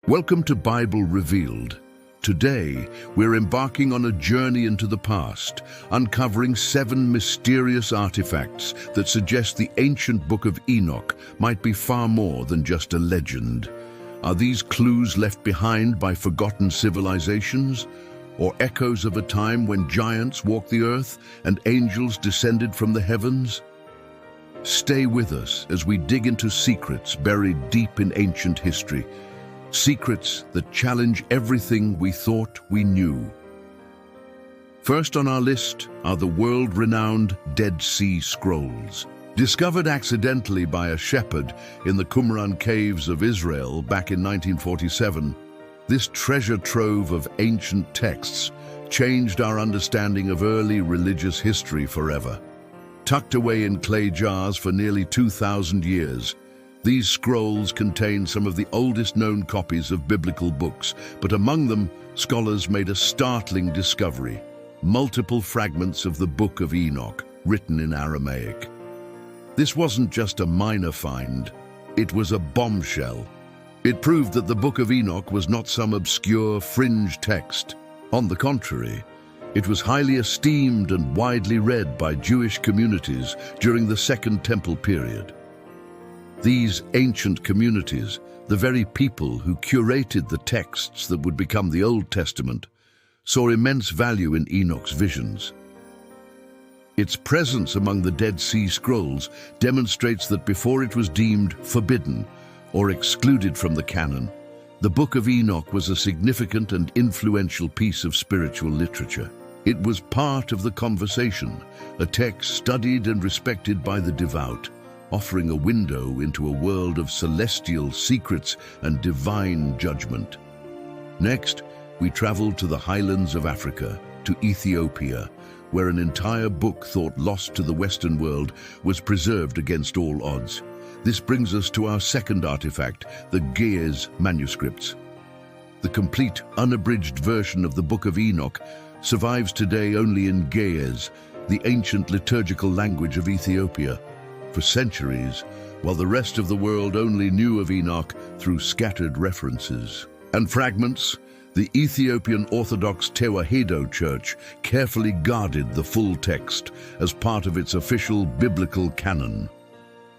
Welcome to Bible Revealed. Today, we're embarking on a journey into the past, uncovering 7 mysterious artifacts that suggest the ancient Book of Enoch might be far more than just a legend. Are these clues left behind by forgotten civilizations, or echoes of a time when giants walked the earth and angels descended from the heavens? Stay with us as we dig into secrets buried deep in ancient history, secrets that challenge everything we thought we knew. First on our list are the world-renowned Dead Sea Scrolls. Discovered accidentally by a shepherd in the Qumran caves of Israel back in 1947, this treasure trove of ancient texts changed our understanding of early religious history forever. Tucked away in clay jars for nearly 2,000 years, these scrolls contain some of the oldest known copies of biblical books, but among them, scholars made a startling discovery: multiple fragments of the Book of Enoch, written in Aramaic. This wasn't just a minor find, it was a bombshell. It proved that the Book of Enoch was not some obscure fringe text. On the contrary, it was highly esteemed and widely read by Jewish communities during the Second Temple period. These ancient communities, the very people who curated the texts that would become the Old Testament, saw immense value in Enoch's visions. Its presence among the Dead Sea Scrolls demonstrates that before it was deemed forbidden or excluded from the canon, the Book of Enoch was a significant and influential piece of spiritual literature. It was part of the conversation, a text studied and respected by the devout, offering a window into a world of celestial secrets and divine judgment. Next, we traveled to the highlands of Africa, to Ethiopia, where an entire book thought lost to the Western world was preserved against all odds. This brings us to our second artifact, the Ge'ez manuscripts. The complete, unabridged version of the Book of Enoch survives today only in Ge'ez, the ancient liturgical language of Ethiopia. For centuries, while the rest of the world only knew of Enoch through scattered references and fragments, the Ethiopian Orthodox Tewahedo Church carefully guarded the full text as part of its official biblical canon.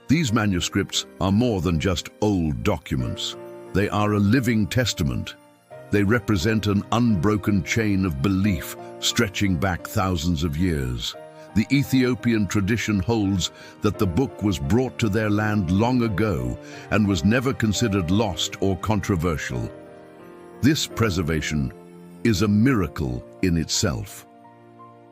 These manuscripts are more than just old documents. They are a living testament. They represent an unbroken chain of belief stretching back thousands of years. The Ethiopian tradition holds that the book was brought to their land long ago and was never considered lost or controversial. This preservation is a miracle in itself.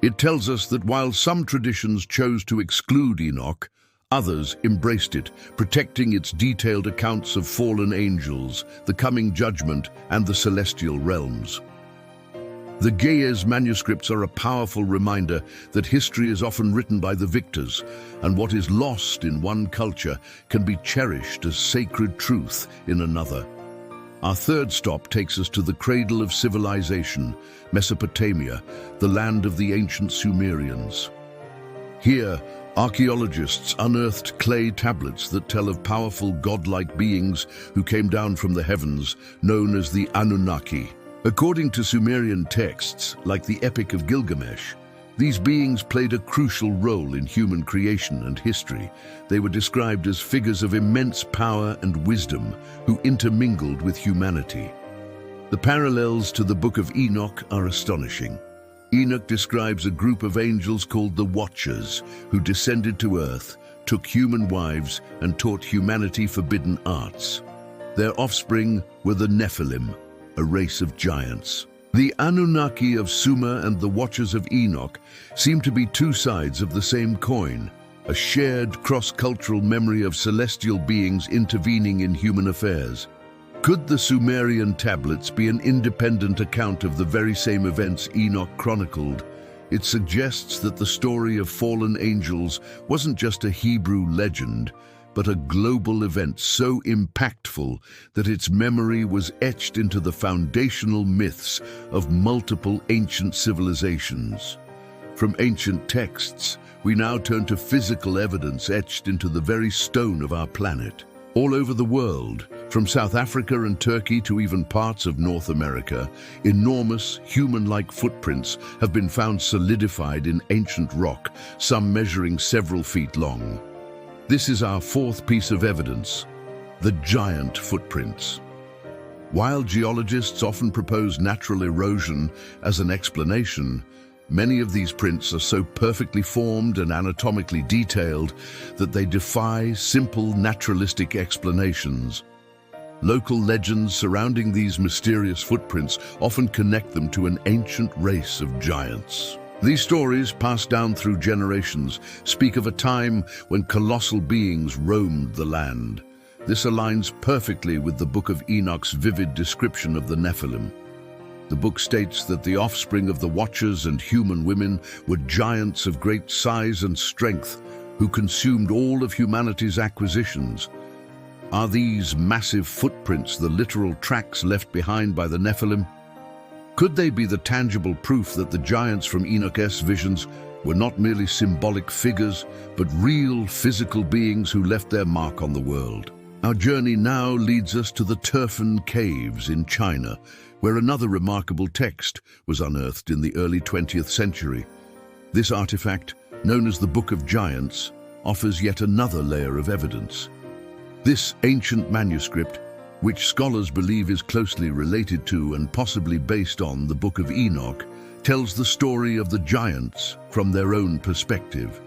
It tells us that while some traditions chose to exclude Enoch, others embraced it, protecting its detailed accounts of fallen angels, the coming judgment, and the celestial realms. The Ge'ez manuscripts are a powerful reminder that history is often written by the victors, and what is lost in one culture can be cherished as sacred truth in another. Our third stop takes us to the cradle of civilization, Mesopotamia, the land of the ancient Sumerians. Here, archaeologists unearthed clay tablets that tell of powerful godlike beings who came down from the heavens, known as the Anunnaki. According to Sumerian texts, like the Epic of Gilgamesh, these beings played a crucial role in human creation and history. They were described as figures of immense power and wisdom who intermingled with humanity. The parallels to the Book of Enoch are astonishing. Enoch describes a group of angels called the Watchers who descended to earth, took human wives, and taught humanity forbidden arts. Their offspring were the Nephilim, a race of giants. The Anunnaki of Sumer and the Watchers of Enoch seem to be two sides of the same coin, a shared cross-cultural memory of celestial beings intervening in human affairs. Could the Sumerian tablets be an independent account of the very same events Enoch chronicled? It suggests that the story of fallen angels wasn't just a Hebrew legend, but a global event so impactful that its memory was etched into the foundational myths of multiple ancient civilizations. From ancient texts, we now turn to physical evidence etched into the very stone of our planet. All over the world, from South Africa and Turkey to even parts of North America, enormous human-like footprints have been found solidified in ancient rock, some measuring several feet long. This is our fourth piece of evidence, the giant footprints. While geologists often propose natural erosion as an explanation, many of these prints are so perfectly formed and anatomically detailed that they defy simple naturalistic explanations. Local legends surrounding these mysterious footprints often connect them to an ancient race of giants. These stories, passed down through generations, speak of a time when colossal beings roamed the land. This aligns perfectly with the Book of Enoch's vivid description of the Nephilim. The book states that the offspring of the Watchers and human women were giants of great size and strength who consumed all of humanity's acquisitions. Are these massive footprints the literal tracks left behind by the Nephilim? Could they be the tangible proof that the giants from Enoch's visions were not merely symbolic figures, but real physical beings who left their mark on the world? Our journey now leads us to the Turfan Caves in China, where another remarkable text was unearthed in the early 20th century. This artifact, known as the Book of Giants, offers yet another layer of evidence. This ancient manuscript, which scholars believe is closely related to and possibly based on the Book of Enoch, tells the story of the giants from their own perspective.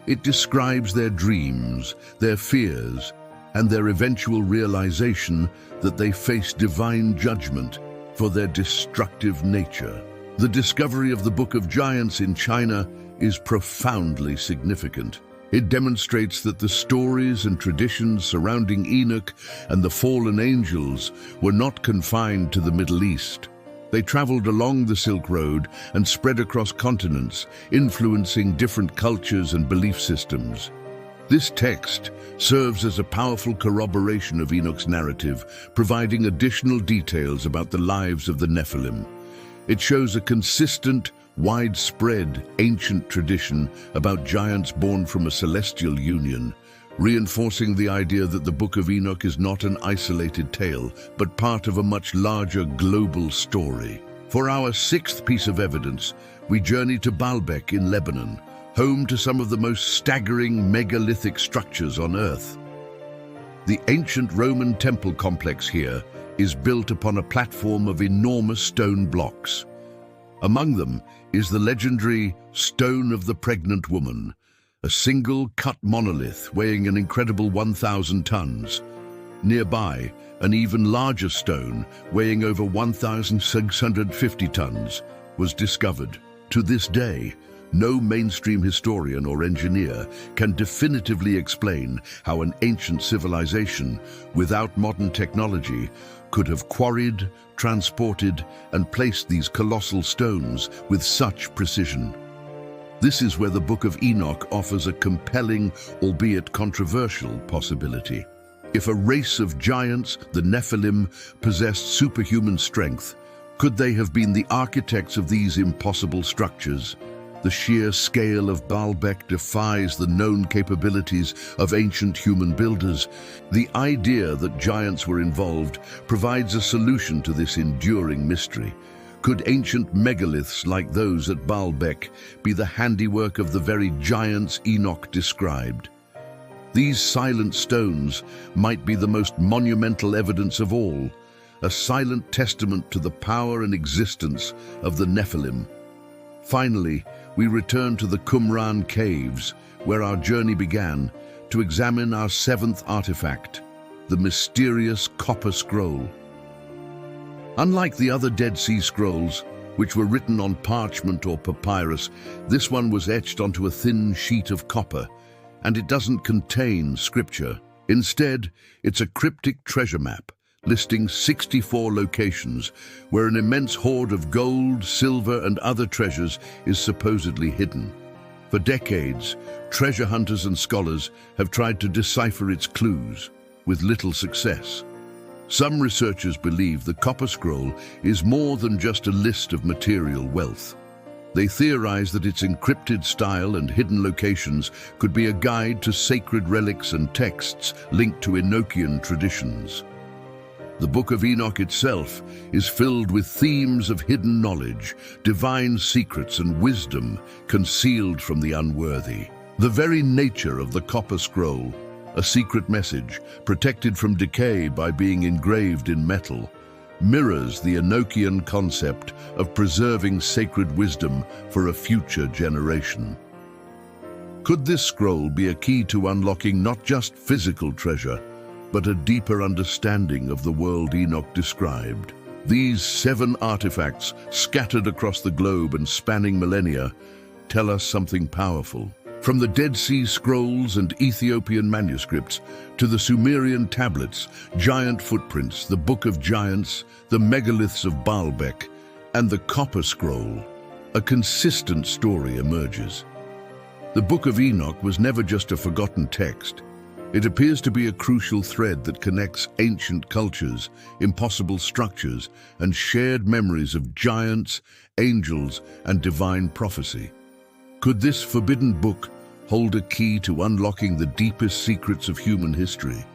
It describes their dreams, their fears, and their eventual realization that they face divine judgment for their destructive nature. The discovery of the Book of Giants in China is profoundly significant. It demonstrates that the stories and traditions surrounding Enoch and the fallen angels were not confined to the Middle East. They traveled along the Silk Road and spread across continents, influencing different cultures and belief systems. This text serves as a powerful corroboration of Enoch's narrative, providing additional details about the lives of the Nephilim. It shows a consistent, widespread, ancient tradition about giants born from a celestial union, reinforcing the idea that the Book of Enoch is not an isolated tale, but part of a much larger global story. For our sixth piece of evidence, we journey to Baalbek in Lebanon, home to some of the most staggering megalithic structures on Earth. The ancient Roman temple complex here is built upon a platform of enormous stone blocks. Among them is the legendary Stone of the Pregnant Woman, a single cut monolith weighing an incredible 1,000 tons. Nearby, an even larger stone weighing over 1,650 tons was discovered. To this day, no mainstream historian or engineer can definitively explain how an ancient civilization, without modern technology, could have quarried, transported, and placed these colossal stones with such precision. This is where the Book of Enoch offers a compelling, albeit controversial, possibility. If a race of giants, the Nephilim, possessed superhuman strength, could they have been the architects of these impossible structures? The sheer scale of Baalbek defies the known capabilities of ancient human builders. The idea that giants were involved provides a solution to this enduring mystery. Could ancient megaliths like those at Baalbek be the handiwork of the very giants Enoch described? These silent stones might be the most monumental evidence of all, a silent testament to the power and existence of the Nephilim. Finally, we return to the Qumran caves, where our journey began, to examine our seventh artifact, the mysterious copper scroll. Unlike the other Dead Sea Scrolls, which were written on parchment or papyrus, this one was etched onto a thin sheet of copper, and it doesn't contain scripture. Instead, it's a cryptic treasure map, listing 64 locations where an immense hoard of gold, silver, and other treasures is supposedly hidden. For decades, treasure hunters and scholars have tried to decipher its clues, with little success. Some researchers believe the Copper Scroll is more than just a list of material wealth. They theorize that its encrypted style and hidden locations could be a guide to sacred relics and texts linked to Enochian traditions. The Book of Enoch itself is filled with themes of hidden knowledge, divine secrets and wisdom concealed from the unworthy. The very nature of the copper scroll, a secret message protected from decay by being engraved in metal, mirrors the Enochian concept of preserving sacred wisdom for a future generation. Could this scroll be a key to unlocking not just physical treasure, but a deeper understanding of the world Enoch described? These 7 artifacts, scattered across the globe and spanning millennia, tell us something powerful. From the Dead Sea Scrolls and Ethiopian manuscripts to the Sumerian tablets, giant footprints, the Book of Giants, the megaliths of Baalbek, and the Copper Scroll, a consistent story emerges. The Book of Enoch was never just a forgotten text. It appears to be a crucial thread that connects ancient cultures, impossible structures, and shared memories of giants, angels, and divine prophecy. Could this forbidden book hold a key to unlocking the deepest secrets of human history?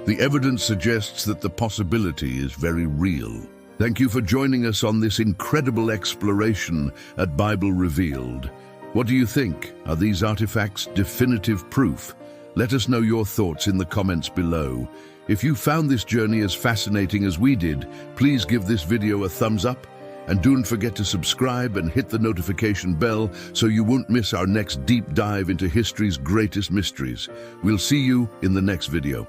The evidence suggests that the possibility is very real. Thank you for joining us on this incredible exploration at Bible Revealed. What do you think? Are these artifacts definitive proof? Let us know your thoughts in the comments below. If you found this journey as fascinating as we did, please give this video a thumbs up. And don't forget to subscribe and hit the notification bell so you won't miss our next deep dive into history's greatest mysteries. We'll see you in the next video.